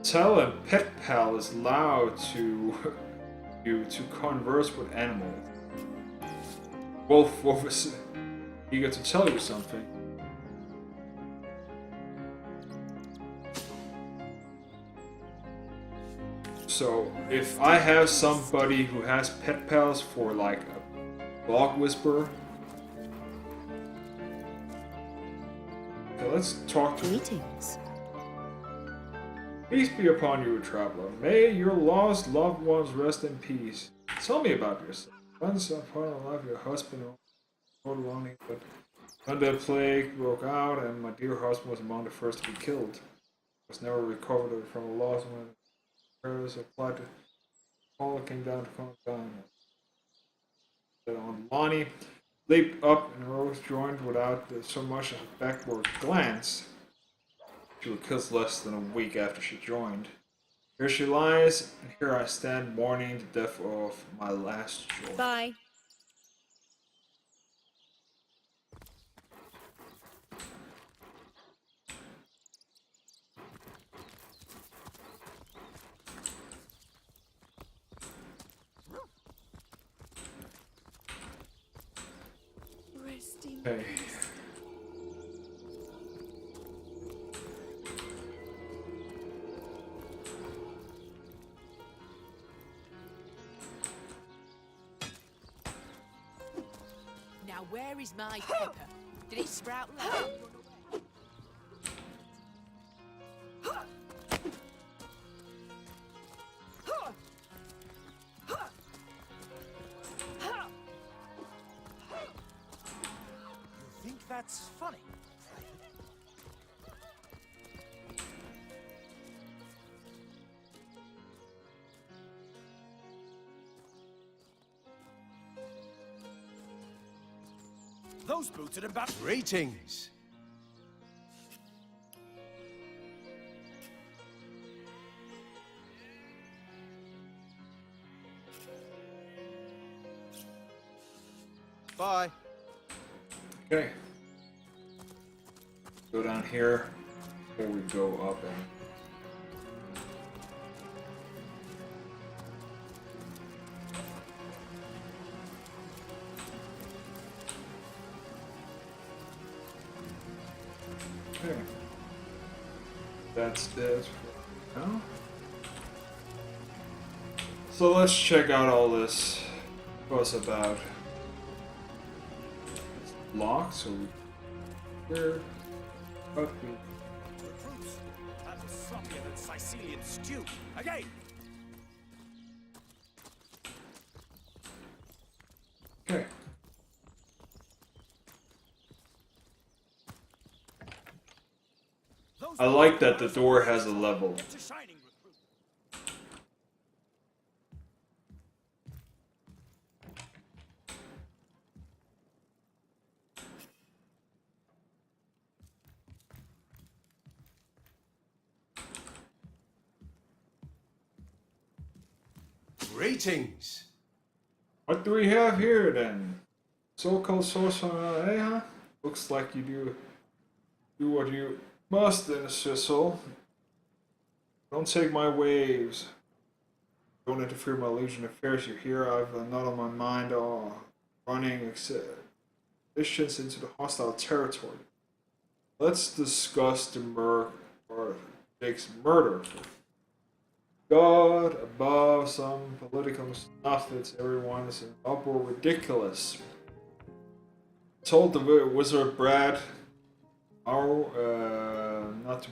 Tell him Pet Pal is allowed to you to converse with animals. Wolf is eager to tell you something. So, if I have somebody who has pet pals for like a dog whisperer, okay, let's talk to him. Greetings. Peace be upon you, traveler. May your lost loved ones rest in peace. Tell me about yourself. Once upon a life, your husband was lonely, but when the plague broke out, and my dear husband was among the first to be killed, I was never recovered from a loss when prayers applied to all came down to come down. On Lonnie leaped up and rose, joined without so much as a backward glance. She was killed less than a week after she joined. Here she lies, and here I stand mourning the death of my last joy. Bye. Hey. Now where is my pepper? Did it sprout loud? You think that's funny? Those boots are about ratings. Bye. Okay. Go down here before we go up and okay. That's it for now. So let's check out all this fuss about. It's locked, so we're but we Recruits, that was sloppier than Sicilian stew. Again! okay. Those I like that the door has a level. Get to shining, recruit. Greetings. What do we have here then? So-called sorcerer, eh, huh? Looks like you do what you must in a sizzle. Don't take my waves. Don't interfere in my legion affairs. You're here. I've not on my mind running expeditions into the hostile territory. Let's discuss the or Jake's murder. God above some political stuff that's everyone's an uproar ridiculous. Told the wizard Brad not to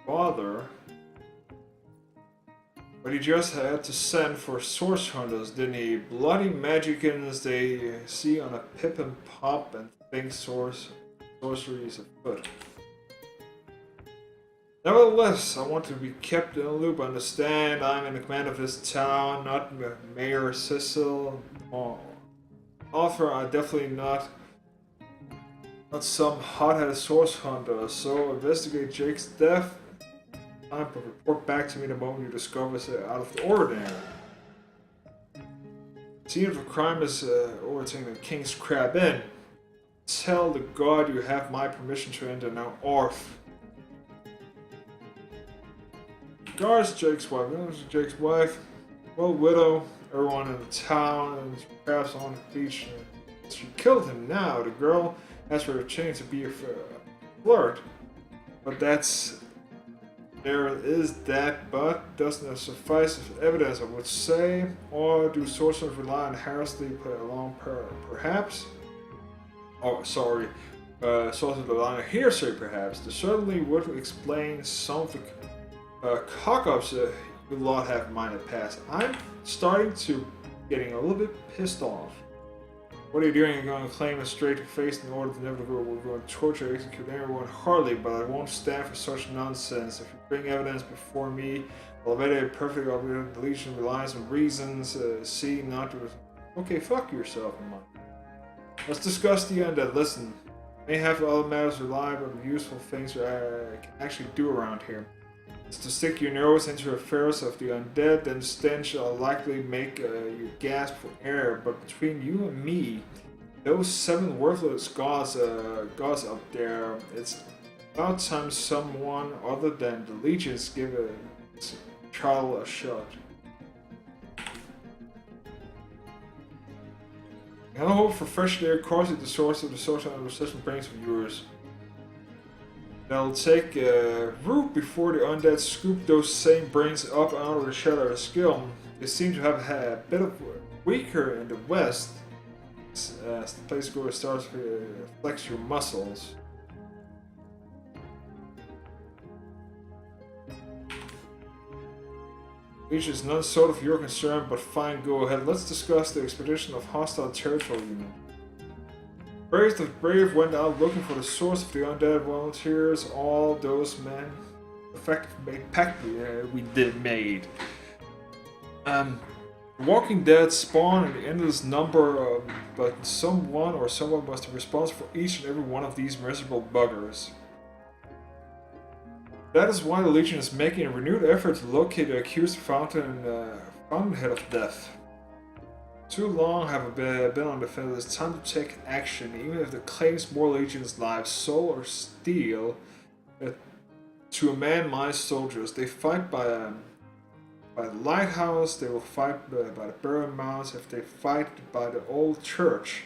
bother, but he just had to send for source hunters, didn't he? Bloody magicians they see on a pip and pop and think sorcery is afoot. Nevertheless, I want to be kept in the loop. Understand, I'm in the command of this town, not Mayor Cecil. Author, I definitely not some hot-headed source hunter. So investigate Jake's death. But report back to me the moment you discover it out of the ordinary. Scene of a crime is overtaking the King's Crab Inn. Tell the god you have my permission to enter now, Orth. regards, Jake's wife. Jake's wife, well, widow, everyone in the town, and perhaps on the beach. She killed him now. The girl asked for a chance to be a flirt. But there is that but. Doesn't it suffice as evidence, I would say? Or do sorcerers rely on heresy play along perhaps? Oh, sorry. Sorcerers rely on hearsay perhaps. This certainly would explain some of the cock-ups you lot have in mind in the past. I'm starting to getting a little bit pissed off. What are you doing? You're going to claim a straight face in order to never go. We're going to torture, execute everyone. Hardly, but I won't stand for such nonsense. If you bring evidence before me, I'll validate it perfectly. The Legion relies on reasons. See, not to. Okay, fuck yourself, man. Let's discuss the undead. Listen, may have other matters rely, but useful things I can actually do around here. It's to stick your nose into affairs of the undead, then stench will likely make you gasp for air. But between you and me, those 7 worthless gods up there, it's about time someone other than the legions give a trial a shot. I hope for fresh air causing the source of the social and recession brains of yours. They'll take root before the undead scoop those same brains up out of the shadow of the skill. They seem to have had a bit of weaker in the west, as the place where it starts to flex your muscles. Which is none sort of your concern, but fine, go ahead. Let's discuss the expedition of hostile territory unit. Brave of Brave went out looking for the source of the undead volunteers. All those men, effective made pact we did made. Walking Dead spawn an endless number, but someone or someone must be responsible for each and every one of these miserable buggers. That is why the Legion is making a renewed effort to locate the accused fountainhead of death. Too long have I been on the fence. It's time to take action, even if it claims more Legion's lives, soul or steel. To a man, my soldiers, they fight by the lighthouse. They will fight by the burial mounds. If they fight by the old church,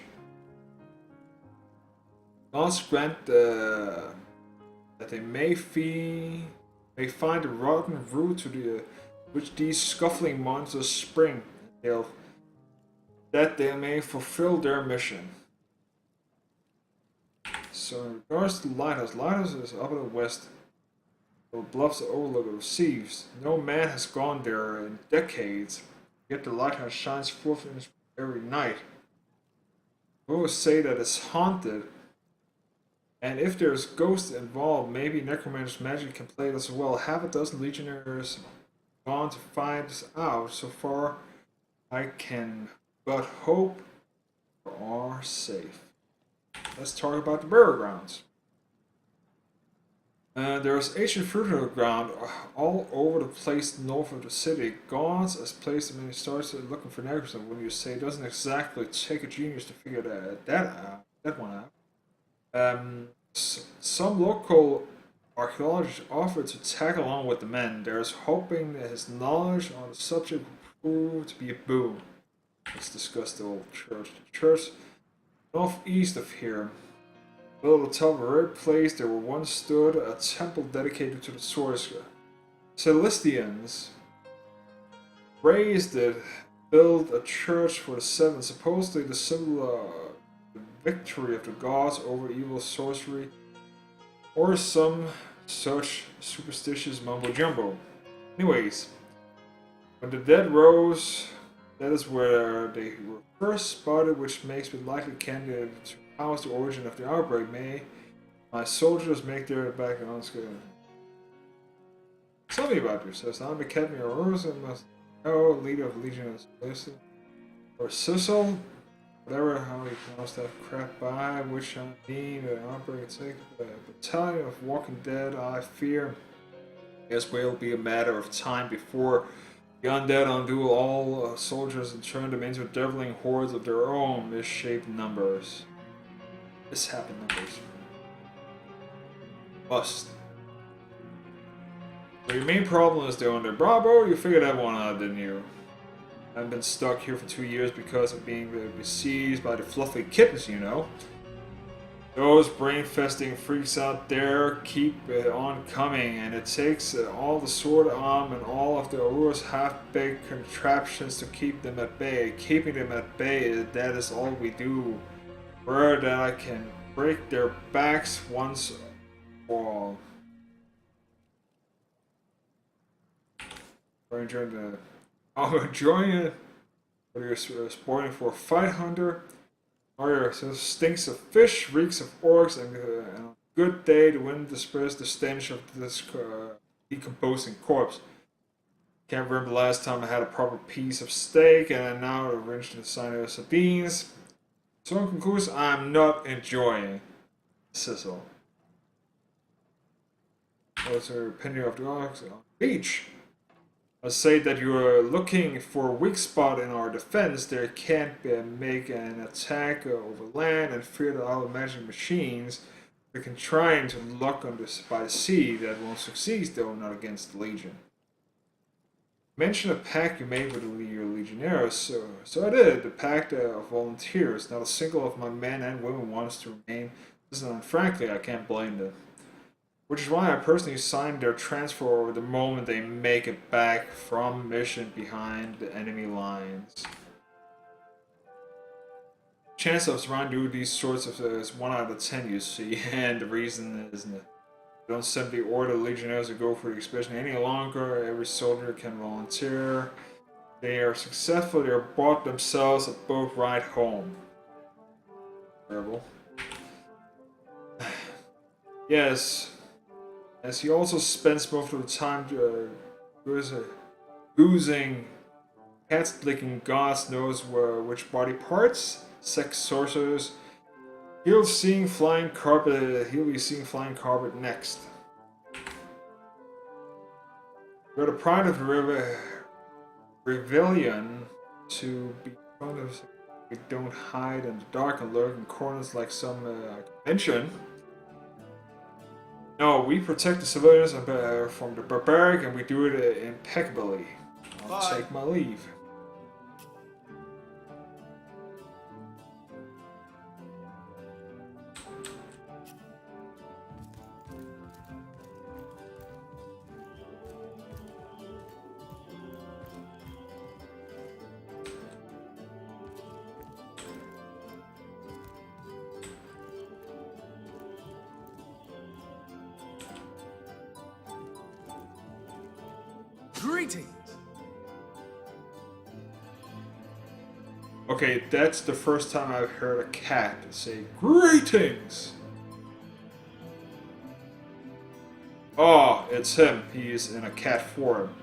God's grant that they may find the rotten root to which these scuffling monsters spring. That they may fulfill their mission. So in regards to the lighthouse is up in the west. The bluffs that overlook the seas. No man has gone there in decades, yet the lighthouse shines forth in every night. We will say that it's haunted, and if there's ghosts involved, maybe necromancer's magic can play it as well. Half a dozen legionnaires gone to find us out. So far, I can but hope we are safe. Let's talk about the burial grounds. There's ancient funeral ground all over the place north of the city. Gods has placed them in the stars looking for neighbors, and when you say it doesn't exactly take a genius to figure that one out. Some local archaeologists offered to tag along with the men. There's hoping that his knowledge on the subject will prove to be a boon. Let's discuss the old church. The church northeast of here. Built atop a very place there once stood a temple dedicated to the sorcerer. Celestians raised it, built a church for the 7, supposedly the symbol of the victory of the gods over evil sorcery, or some such superstitious mumbo jumbo. Anyways, when the dead rose, that is where they were first spotted, which makes it likely candidate to house the origin of the outbreak. May my soldiers make their back on scale. Tell me about yourselves. I'm a captain of Rose and must know leader of the Legion of or Sissel, whatever how you pronounce that crap by, which I mean the outbreak take a battalion of walking dead, I fear. Guess will be a matter of time before the undead undo all soldiers and turn them into deviling hordes of their own misshaped numbers. Mishappened numbers. Must. Your main problem is the owner. Bravo, you figured that one out, didn't you? I've been stuck here for 2 years because of being besieged by the fluffy kittens, you know. Those brain-festing freaks out there keep on coming, and it takes all the sword arm and all of the Aurora's half-baked contraptions to keep them at bay. Keeping them at bay, that is all we do. Where that I can break their backs once for all. Enjoying it. But you're spoiling for a fight, Hunter. So stinks of fish, reeks of orcs, and a good day the wind disperses the stench of this decomposing corpse. Can't remember the last time I had a proper piece of steak, and now I've rinsed inside of sardines. So in conclusion, I'm not enjoying sizzle. What's your opinion of the orcs on the beach? I say that you are looking for a weak spot in our defense. They can't make an attack over land and fear the our magic machines. They can try and to lock on this by the sea. That won't succeed, though, not against the Legion. Mention a pact you made with your Legionnaires. So I did. The pact of volunteers. Not a single of my men and women wants to remain. And frankly, I can't blame them. Which is why I personally signed their transfer over the moment they make it back from mission behind the enemy lines. Chance of surrounding these sorts of is 1 out of 10, you see, and the reason is that don't simply order Legionnaires to go for the expedition any longer. Every soldier can volunteer. They are successful. They are bought themselves a boat ride home. Terrible. Yes. As he also spends most of the time boozing, cat-licking gods knows which body parts, sex sorcerers. He'll be seeing flying carpet next. We're the pride of the Rebellion to be front of. We don't hide in the dark and lurk in corners like some convention. No, we protect the civilians from the barbaric, and we do it impeccably. I'll take my leave. Greetings! Okay, that's the first time I've heard a cat say greetings! Oh, it's him. He is in a cat form.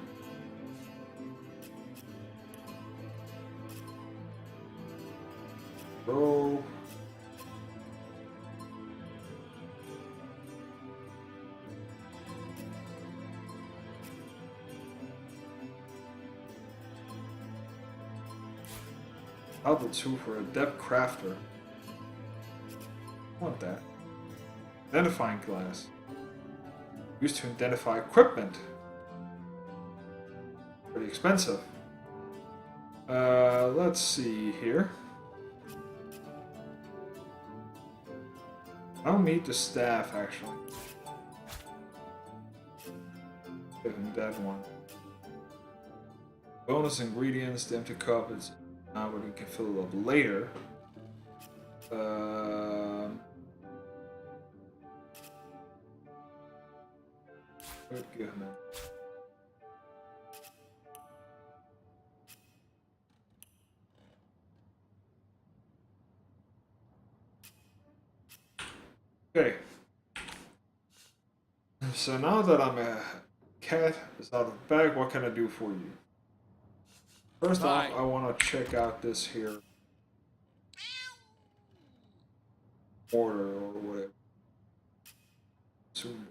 Bro. Level 2 for a depth crafter. I want that. Identifying glass. Used to identify equipment. Pretty expensive. Let's see here. I don't need the staff actually. Give him that one. Bonus ingredients, the empty cup is but we can fill it up later. Good, man. Okay. So now that I'm a cat is out of the bag, what can I do for you? First off, I want to check out this here order or whatever. Soon.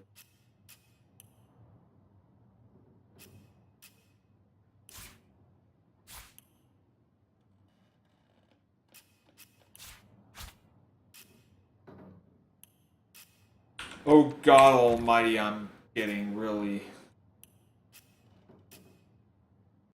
Oh God Almighty, I'm getting really